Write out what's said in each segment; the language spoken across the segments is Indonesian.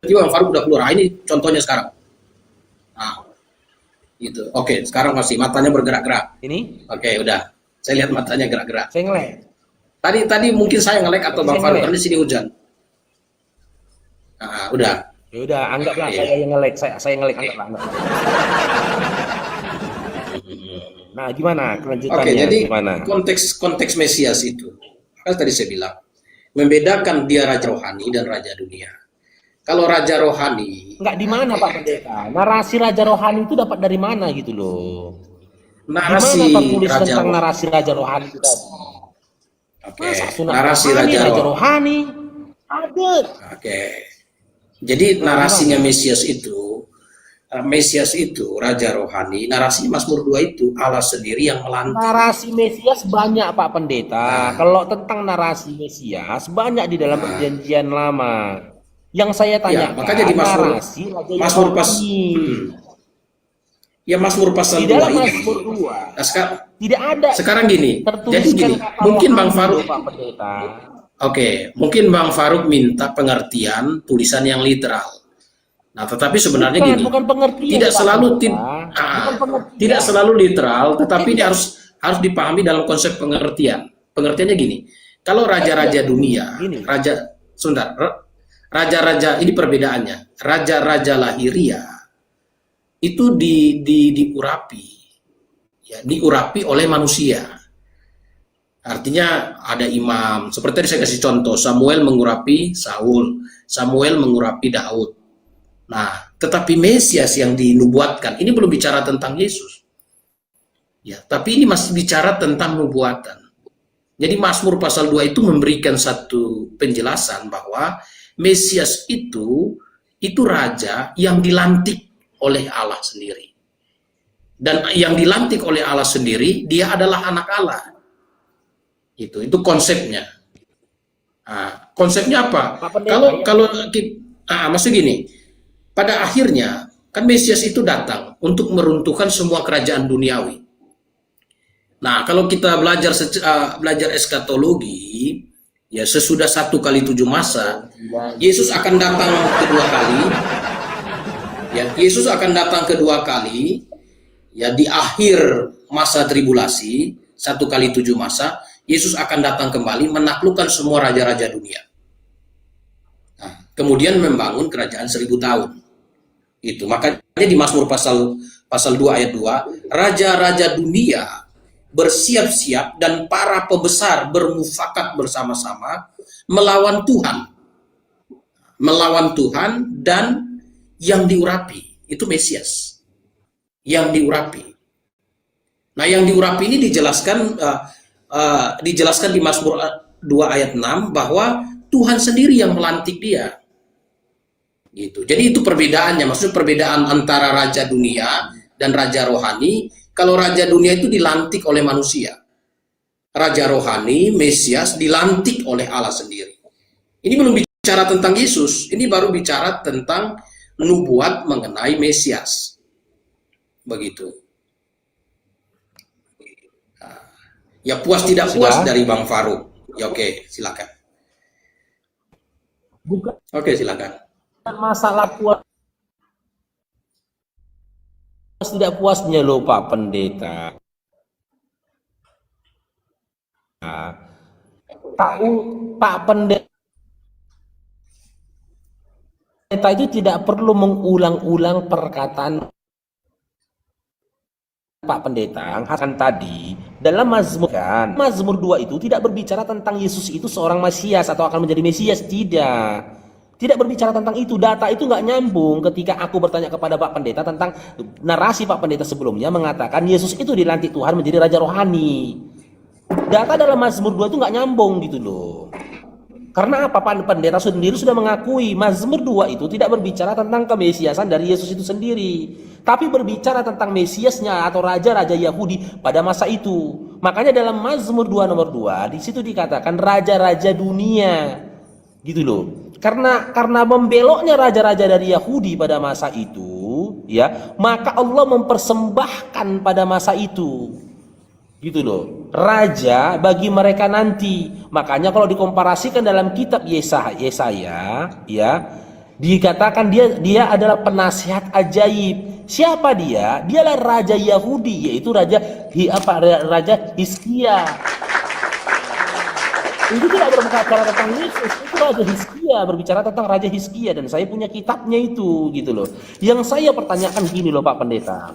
tiba-tiba Bang Faruk udah keluar. Ini contohnya sekarang. Nah, gitu. Oke, sekarang masih matanya bergerak-gerak. Ini Oke, udah. Saya lihat matanya gerak-gerak. saya ngelek. Tadi mungkin saya nge-lag atau Berarti Bang saya Faruk ngelek. karena di sini hujan. Nah, udah. Ya udah, anggaplah saya Oke. yang ngelek. Saya ngelek, anggaplah, anggaplah. Nah, gimana Oke, kelanjutannya? jadi Gimana? konteks Mesias itu, kan tadi saya bilang, membedakan dia raja rohani dan raja dunia. Kalau raja rohani, Enggak di mana Pak Pendeta? Narasi Raja Rohani itu dapat dari mana gitu loh? Di mana narasi tertulis raja tentang rohani, narasi Raja Rohani itu tadi? oke, Masa sunat narasi rohani, raja Raja roh, Rohani? Ada. oke. Jadi Nah, narasinya gimana? Mesias itu raja rohani, narasinya Mazmur 2 itu Allah sendiri yang melantik. Narasi Mesias banyak Pak Pendeta. Nah, Kalau tentang narasi Mesias banyak di dalam nah, Perjanjian Lama. Yang saya ya makanya tanyakan di Mazmur narasi Raja Mazmur pas Rohani. ya Mazmur Di pasal 2 dalam ini. Mazmur 2 Nah, tidak ada sekarang gini, jadi tertuliskan gini, kata mungkin Bang rohani Faruk, loh Pak Pendeta. oke, mungkin Bang Faruk minta pengertian tulisan yang literal. Nah, tetapi sebenarnya Bukan, gini, bukan pengertian tidak Pak selalu Pendeta. Bukan tidak pengertian. selalu literal, tetapi ini Tidak. harus dipahami dalam konsep pengertian. Pengertiannya gini, kalau Tidak. raja-raja dunia, Gini. sebentar, raja-raja ini perbedaannya. Raja-raja lahiria itu diurapi, ya, diurapi oleh manusia. Artinya ada imam. Seperti tadi saya kasih contoh, Samuel mengurapi Saul, Samuel mengurapi Daud. Nah, tetapi Mesias yang dinubuatkan, ini belum bicara tentang Yesus. Ya, tapi ini masih bicara tentang nubuatan. Jadi Mazmur pasal 2 itu memberikan satu penjelasan bahwa Mesias itu raja yang dilantik oleh Allah sendiri. Dan yang dilantik oleh Allah sendiri, dia adalah anak Allah. Itu konsepnya. Nah, konsepnya apa? Pak Pendeta Kalau ya. kalau maksud gini, pada akhirnya kan Mesias itu datang untuk meruntuhkan semua kerajaan duniawi. Nah, kalau kita belajar eskatologi, ya sesudah 1 kali 7 masa, Yesus akan datang kedua kali. Ya, Yesus akan datang kedua kali. Ya, di akhir masa tribulasi 1 kali 7 masa, Yesus akan datang kembali menaklukkan semua raja-raja dunia. Nah, kemudian membangun kerajaan 1000 tahun. Itu makanya di Mazmur pasal 2 ayat 2, raja-raja dunia bersiap-siap dan para pembesar bermufakat bersama-sama melawan Tuhan dan yang diurapi itu Mesias yang diurapi. Nah, yang diurapi ini dijelaskan di Mazmur 2 ayat 6 bahwa Tuhan sendiri yang melantik dia. Gitu. Jadi itu perbedaannya, maksudnya perbedaan antara raja dunia dan raja rohani. Kalau raja dunia itu dilantik oleh manusia. Raja rohani, Mesias dilantik oleh Allah sendiri. Ini belum bicara tentang Yesus, ini baru bicara tentang nubuat mengenai Mesias. Begitu. Ya puas tidak puas Sudah. dari Bang Faruk. Ya oke, silakan. Bukan Oke, silakan. masalah puas tidak puasnya loh Pak Pendeta. Tahu Pak Pendeta itu tidak perlu mengulang-ulang perkataan Pak Pendeta kan tadi dalam Mazmur 2 itu tidak berbicara tentang Yesus itu seorang Mesias atau akan menjadi Mesias, tidak berbicara tentang itu. Data itu nggak nyambung ketika aku bertanya kepada Pak Pendeta tentang narasi Pak Pendeta sebelumnya mengatakan Yesus itu dilantik Tuhan menjadi Raja Rohani. Data dalam Mazmur 2 itu nggak nyambung gitu loh. Karena apa? Pak Pendeta sendiri sudah mengakui Mazmur 2 itu tidak berbicara tentang kemesiasan dari Yesus itu sendiri, tapi berbicara tentang Mesiasnya atau raja-raja Yahudi pada masa itu. Makanya dalam Mazmur 2 nomor 2 di situ dikatakan raja-raja dunia. Gitu loh. Karena membeloknya raja-raja dari Yahudi pada masa itu, ya, maka Allah mempersembahkan pada masa itu. Gitu loh, raja bagi mereka nanti. Makanya kalau dikomparasikan dalam kitab Yesaya, ya, Dikatakan dia adalah penasihat ajaib. Siapa dia? Dialah raja Yahudi, yaitu Raja Hizkia. Itu tidak berbicara tentang Yesus, itu Raja Hizkia, berbicara tentang Raja Hizkia, dan saya punya kitabnya itu gitu loh. Yang saya pertanyakan gini loh Pak Pendeta.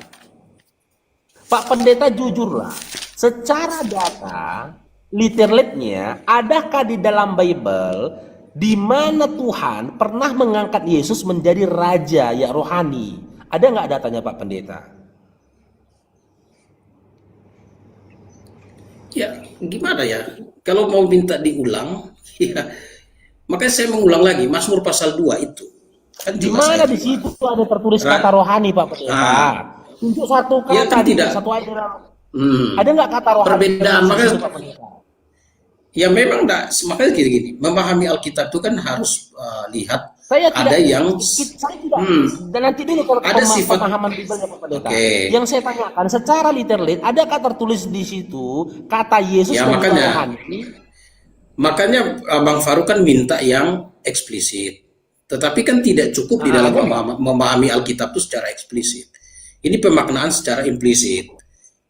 Pak Pendeta jujurlah, secara data literate-nya, adakah di dalam Bible di mana Tuhan pernah mengangkat Yesus menjadi raja ya rohani? Ada nggak datanya Pak Pendeta? Ya, gimana ya? Kalau mau minta diulang, ya, makanya saya mengulang lagi Mazmur pasal 2 itu. Kan Di jelas mana ayat di 2. situ ada tertulis kata rohani Pak Pendeta? Untuk satu Ya, kata kan di tidak. satu ayat. Ada nggak kata rohani? Perbedaan, di makanya situ, Pak Pendeta? ya memang enggak, makanya gini-gini. Memahami Alkitab itu kan harus lihat Saya tidak, ada yang saya tidak. Dan nanti dulu kalau ada sifat pemahaman Bibelnya Pak Pendeta. Oke. Yang saya tanyakan secara literate, adakah tertulis di situ kata Yesus Ya, dan makanya. rohani? Makanya Bang Faru kan minta yang eksplisit. Tetapi kan tidak cukup di dalam memahami Alkitab itu secara eksplisit. Ini pemaknaan secara implisit.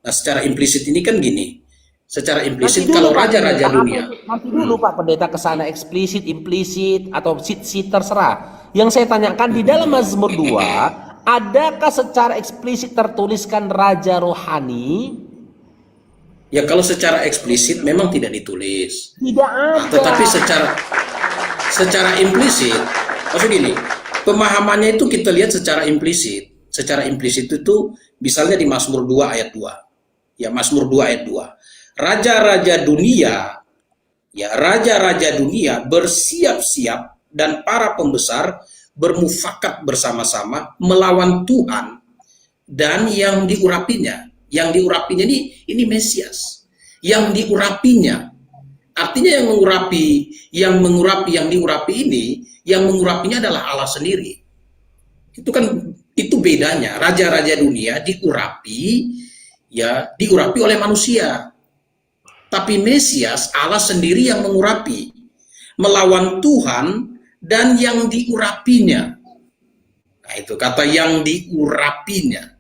Nah, secara implisit ini kan gini. Secara implisit kalau raja-raja dunia. Nanti dulu Pak Pendeta ke sana eksplisit, implisit atau sit terserah. Yang saya tanyakan di dalam Mazmur 2, adakah secara eksplisit tertuliskan raja rohani? Ya kalau secara eksplisit memang tidak ditulis. Tidak ada. Nah, tetapi secara implisit, maksud gini, pemahamannya itu kita lihat secara implisit. Secara implisit itu misalnya di Mazmur 2 ayat 2. Ya, Mazmur 2 ayat 2. Raja-raja dunia bersiap-siap dan para pembesar bermufakat bersama-sama melawan Tuhan dan yang diurapinya. Yang diurapinya ini Mesias. Yang diurapinya artinya yang mengurapinya adalah Allah sendiri. Itu bedanya. Raja-raja dunia diurapi oleh manusia. Tapi Mesias, Allah sendiri yang mengurapi, melawan Tuhan dan yang diurapinya. Nah, itu kata yang diurapinya.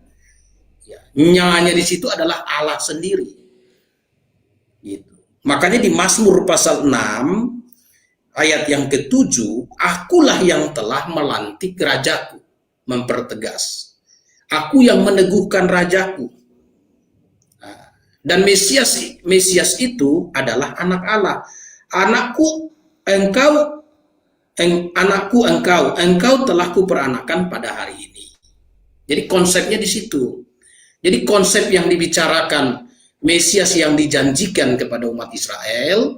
Ya, nyanya di situ adalah Allah sendiri. Gitu. Makanya di Mazmur pasal 6 ayat yang ke-7, akulah yang telah melantik rajaku, mempertegas. Aku yang meneguhkan rajaku. Dan Mesias itu adalah anak Allah. Anakku engkau telah kuperanakan pada hari ini. Jadi konsepnya di situ. Jadi konsep yang dibicarakan Mesias yang dijanjikan kepada umat Israel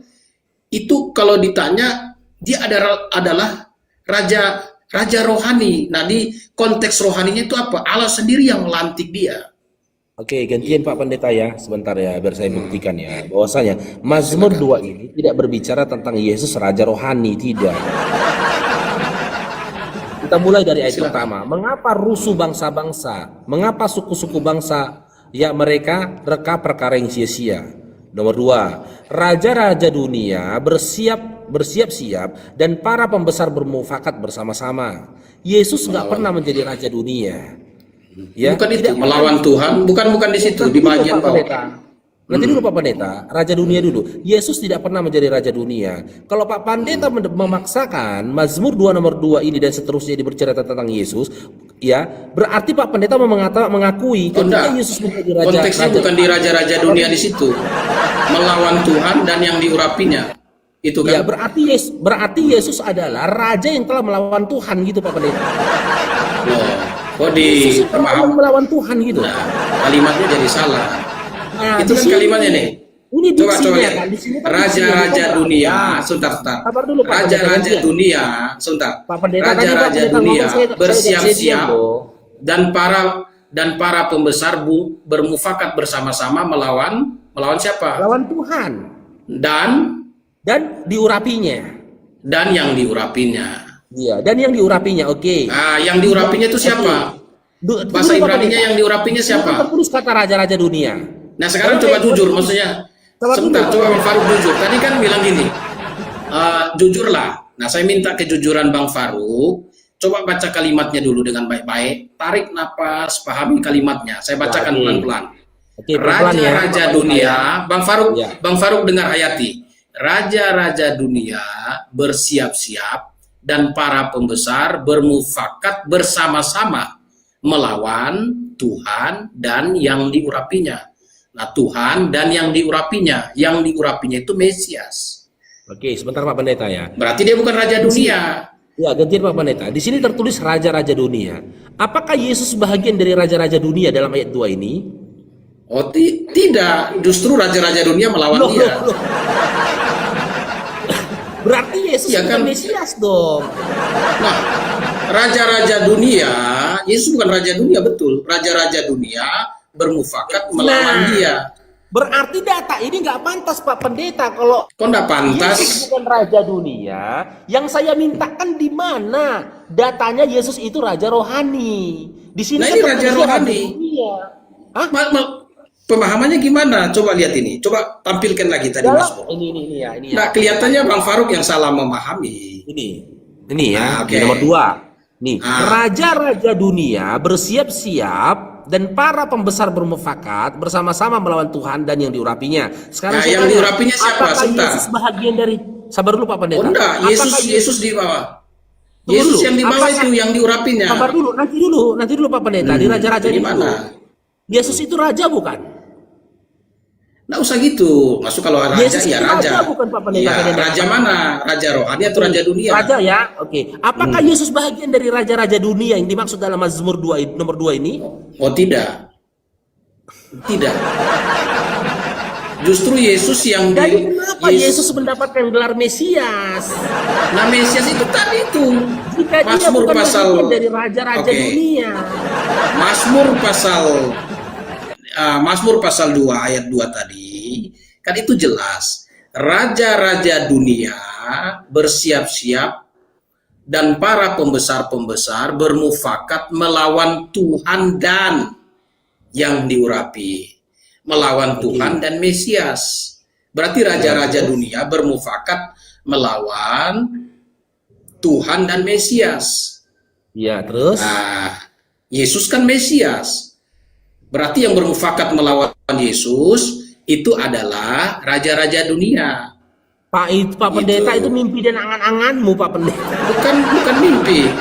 itu kalau ditanya dia adalah raja rohani. Nah, di konteks rohaninya itu apa? Allah sendiri yang melantik dia. Oke, gantian Pak Pendeta ya, sebentar ya, biar saya buktikan ya, bahwasanya Mazmur 2 ini tidak berbicara tentang Yesus raja rohani, tidak. Kita mulai dari ayat pertama. Mengapa rusuh bangsa-bangsa? Mengapa suku-suku bangsa ya mereka reka perkara yang sia-sia? Nomor 2, raja-raja dunia bersiap-siap dan para pembesar bermufakat bersama-sama. Yesus nggak pernah menjadi raja dunia. Ya, bukan itu melawan Tuhan, bukan di situ, di bagian bawah. Nanti dulu Pak Pendeta, raja dunia dulu. Yesus tidak pernah menjadi raja dunia. Kalau Pak Pendeta memaksakan Mazmur 2 nomor 2 ini dan seterusnya dibercerita tentang Yesus, ya, berarti Pak Pendeta mengakui ketika Yesus menjadi raja. Konteksnya bukan di raja-raja dunia di situ. Melawan Tuhan dan yang diurapinya. Itu kan. Ya, berarti Yesus adalah raja yang telah melawan Tuhan gitu Pak Pendeta. Oh, di melawan Tuhan gitu. Nah, kalimatnya jadi salah. Nah, itu kan kalimatnya nih. Ini coba ya. Kan, raja-raja dunia, sebentar. Raja-raja dunia, sebentar. Raja-raja dunia bersiap-siap dan para pembesar bermufakat bersama-sama melawan siapa? Melawan Tuhan. Dan diurapinya. Dan yang diurapinya. Iya, dan yang diurapinya, oke. Nah, yang diurapinya itu siapa? Bahasa Ibraninya yang diurapinya siapa? Tertulis kata raja-raja dunia. Nah, sekarang coba jujur, maksudnya. Sebentar, coba Bang Faruk jujur. Tadi kan bilang gini, jujurlah. Nah, saya minta kejujuran Bang Faruk. Coba baca kalimatnya dulu dengan baik-baik. Tarik napas, pahami kalimatnya. Saya bacakan Oke. pelan-pelan. Oke, pelan-pelan ya. Raja-raja Bapak dunia, saya. Ya. Bang Faruk dengar hayati. Raja-raja dunia bersiap-siap dan para pembesar bermufakat bersama-sama melawan Tuhan dan yang diurapinya. Nah, Tuhan dan yang diurapinya itu Mesias. Oke, sebentar Pak Pendeta ya. Berarti dia bukan raja dunia. Ya, gantian Pak Pendeta. Di sini tertulis raja-raja dunia. Apakah Yesus bahagian dari raja-raja dunia dalam ayat 2 ini? Oh, tidak, justru raja-raja dunia melawan Loh, dia. loh, loh. Berarti Yesus Iya bukan kan? Mesias dong. Nah, raja-raja dunia, Yesus bukan raja dunia, betul. Raja-raja dunia bermufakat melawan Nah, dia. berarti data ini nggak pantas Pak Pendeta. Kalau Kok nggak pantas? Yesus bukan raja dunia, yang saya mintakan di mana datanya Yesus itu raja rohani. Di sini Nah, kan ini raja tertulisnya rohani. dunia. Hah? Pemahamannya gimana? Coba lihat ini. Coba tampilkan lagi tadi Mas Pur. Ini ya, ini ya. Nah, kelihatannya Bang Faruk yang salah memahami. Ini ya, Oke. di nomor 2. Nih, Ah. raja-raja dunia bersiap-siap dan para pembesar bermufakat bersama-sama melawan Tuhan dan yang diurapinya. Sekarang Nah, saya yang tanya, diurapinya siapa? apakah Sebentar. Yesus bahagian dari? Sabar dulu Pak Pendeta. Oh enggak, Apakah Yesus di bawah. Tunggu Yesus dulu. yang di bawah Apakah- itu yang diurapinya. Sabar dulu, nanti dulu Pak Pendeta. Di raja-raja Di itu, mana? Yesus itu raja bukan? Nggak usah gitu. Masuk kalau raja Yesus ya itu raja. bukan Pak Pendeta? Iya, Pendeta. raja mana? Raja rohani atau raja dunia? Raja ya, oke. Apakah Yesus bahagian dari raja-raja dunia yang dimaksud dalam Mazmur 2 nomor 2 ini? Oh tidak. Tidak. Justru Yesus yang Jadi kenapa Yesus mendapatkan gelar Mesias? Nah, Mesias itu tadi itu. Jika dia Mazmur bukan pasal bagian dari raja-raja Oke. dunia. Mazmur pasal 2 ayat 2 tadi kan itu jelas. Raja-raja dunia bersiap-siap dan para pembesar-pembesar bermufakat melawan Tuhan dan yang diurapi. Melawan Tuhan dan Mesias. Berarti raja-raja dunia bermufakat melawan Tuhan dan Mesias. Ya, terus? Nah, Yesus kan Mesias. Berarti yang bermufakat melawan Yesus itu adalah raja-raja dunia. Pak Pendeta itu mimpi dan angan-anganmu Pak Pendeta. Bukan mimpi.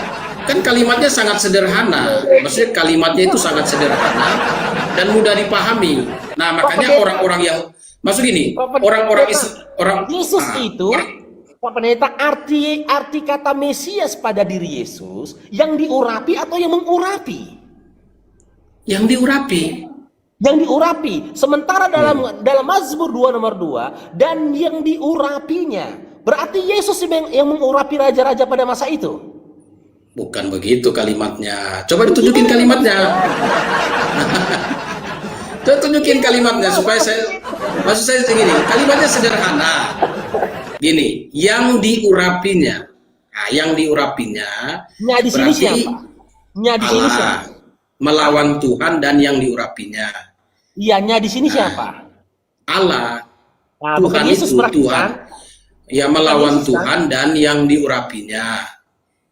Kan kalimatnya sangat sederhana. Maksudnya kalimatnya itu sangat sederhana dan mudah dipahami. Nah, makanya orang-orang yang masuk gini, orang-orang Yesus itu Pak Pendeta, arti kata Mesias pada diri Yesus yang diurapi atau yang mengurapi? yang diurapi. Yang diurapi. Sementara dalam Mazmur 2 nomor 2 dan yang diurapinya. Berarti Yesus yang mengurapi raja-raja pada masa itu. Bukan begitu kalimatnya. Coba ditunjukin kalimatnya. Coba tunjukin kalimatnya supaya maksud saya begini, kalimatnya sederhana. Gini, yang diurapinya. Nah, yang diurapinya Nya di sini siapa? Nya di sini siapa? Allah melawan Tuhan dan yang diurapinya. Iya, nya di sini siapa? Allah. Nah, Tuhan bukan Yesus itu berarti Tuhan. kan? Ya melawan Yesus, Tuhan dan yang diurapinya.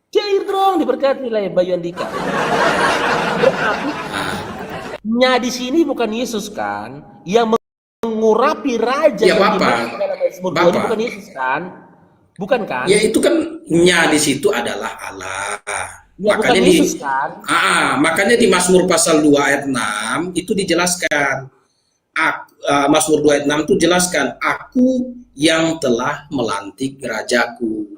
Cair dong diberkati lah ya Bayu Andika. Berarti nya di sini bukan Yesus kan? Yang mengurapi raja Ya, yang Bapak. dimaksud dalam Mazmur 2 ini Bapak. bukan Yesus kan? Bukan kan? Ya itu kan nya di situ adalah Allah. Ya, bukan Yesus kan? Makanya di Mazmur pasal 2 ayat 6 itu dijelaskan. Mazmur 2 ayat 6 itu jelaskan, aku yang telah melantik rajaku.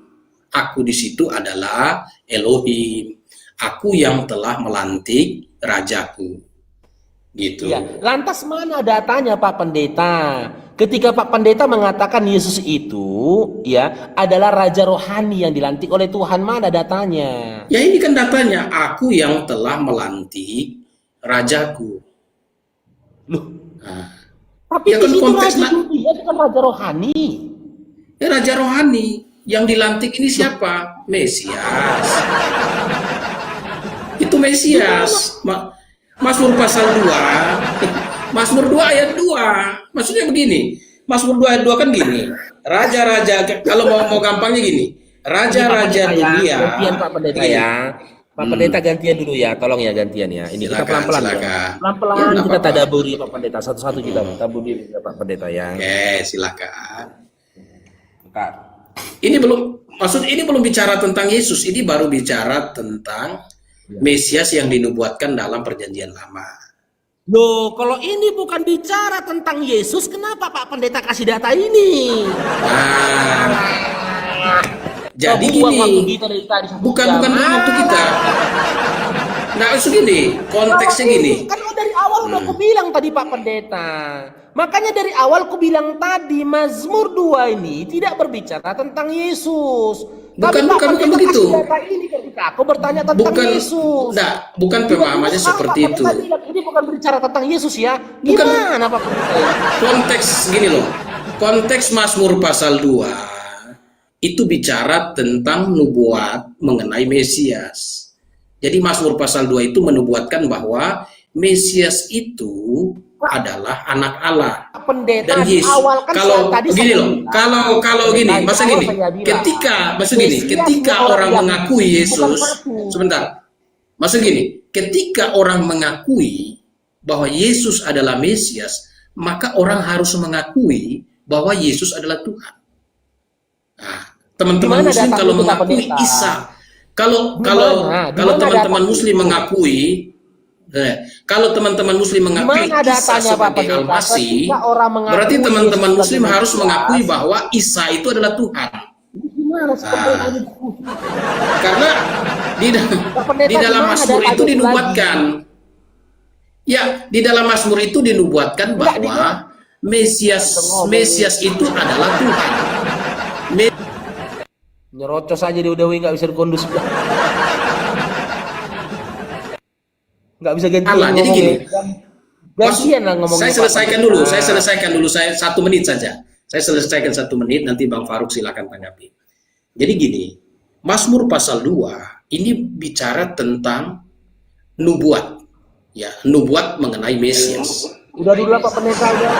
Aku di situ adalah Elohim. Aku yang telah melantik rajaku. Gitu. Ya, lantas mana datanya Pak Pendeta? Ketika Pak Pendeta mengatakan Yesus itu ya adalah raja rohani yang dilantik oleh Tuhan, mana datanya? Ya ini kan datanya, aku yang telah melantik rajaku. Loh, Nah, tapi ya di kan situ konteks raja dunia bukan raja rohani. ya raja rohani yang dilantik ini siapa? Mesias. Itu Mesias. Mazmur pasal 2. Mazmur 2 ayat 2. Maksudnya begini. Mazmur 2 ayat 2 kan gini. Raja-raja, kalau mau gampangnya gini. raja-raja Pendeta ya, dunia. gantian Pak Pendeta Begini. ya. Pak Pendeta gantian dulu ya, tolong ya gantian ya. Ini kita Silakan, pelan-pelan ya. silakan. Pelan-pelan Ya, nggak kita apa-apa. tadaburi Pak Pendeta, satu-satu kita tadaburi ya, Pak Pendeta ya. Oke, silakan. Bentar. Ini belum bicara tentang Yesus, ini baru bicara tentang Mesias yang dinubuatkan dalam Perjanjian Lama. Loh, kalau ini bukan bicara tentang Yesus, kenapa Pak Pendeta kasih data ini? Nah, jadi Buang waktu gini, kita dari tadi 1 bukan jam. waktu kita. Nah, maksud gini, konteksnya gini. Kan dari awal udah aku bilang tadi Pak Pendeta. Makanya dari awal aku bilang tadi Mazmur 2 ini tidak berbicara tentang Yesus. Tapi Pak Bukan Pendeta begitu. kasih data ini ketika aku bertanya tentang Yesus. Bukan pemahamannya Tiba-tiba seperti Pak itu. Pendeta bilang, ini bukan berbicara tentang Yesus ya. Bukan. Gimana Pak Pendeta? Konteks gini loh. Konteks Mazmur pasal 2 itu bicara tentang nubuat mengenai Mesias. Jadi Mazmur pasal 2 itu menubuatkan bahwa Mesias itu adalah anak Allah. Pendeta Dan di Yesus, awal kan kalau tadi gini saya loh, bilang. kalau gini, Dari masa awal gini, saya bilang. ketika Mesias orang yang mengakui bukan Yesus, satu. sebentar, maksud gini, ketika orang mengakui bahwa Yesus adalah Mesias, maka orang harus mengakui bahwa Yesus adalah Tuhan. Nah, teman-teman Gimana Muslim data kalau itu, Pak mengakui Pendeta? Isa, kalau Gimana teman-teman data Muslim itu? mengakui, kalau teman-teman Muslim mengakui Gimana Isa datanya, Pak sebagai Pendeta? Al-Masih, Ketika orang mengakui berarti teman-teman Yesus Muslim sebagai harus Mesias, mengakui bahwa Isa itu adalah Tuhan. Gimana seperti ini? Karena Pak Pendeta, di dalam gimana Mazmur data itu itu dinubuatkan. Ya, di dalam Mazmur itu dinubuatkan Enggak, bahwa Mesias itu adalah Tuhan. Nyerocos aja di Udawi nggak bisa dikondus. Nggak bisa gantian Allah, jadi ngomongnya. gini. Gantian lah ngomongnya. Saya Pak selesaikan Pendeta. dulu, saya 1 menit saja. Saya selesaikan 1 menit, nanti Bang Faruk silakan tanggapi. Jadi gini, Mazmur pasal 2 ini bicara tentang nubuat. Ya, nubuat mengenai Mesias. Udah dulu lah Pak Pendeta udah.